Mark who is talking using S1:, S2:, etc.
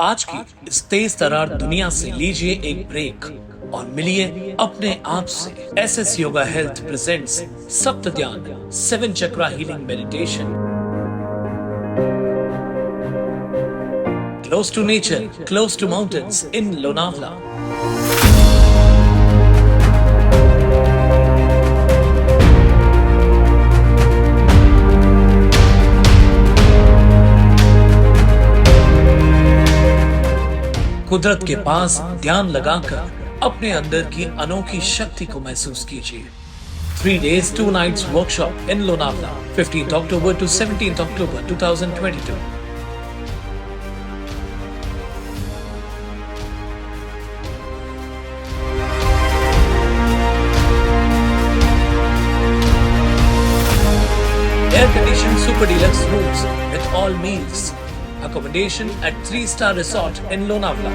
S1: आज की इस तेज तरार दुनिया से लीजिए एक ब्रेक और मिलिए अपने आप से। SS yoga health presents Saptadhyan 7 chakra healing meditation. Close to nature, close to mountains in Lonavala. कुदरत के पास ध्यान लगाकर अपने अंदर की अनोखी शक्ति को महसूस कीजिए। 3 days 2 nights workshop in Lonavala, 15th October to 17th October 2022. Air-conditioned Super Dlx rooms with all meals. Accommodation at 3-star resort in Lonavala.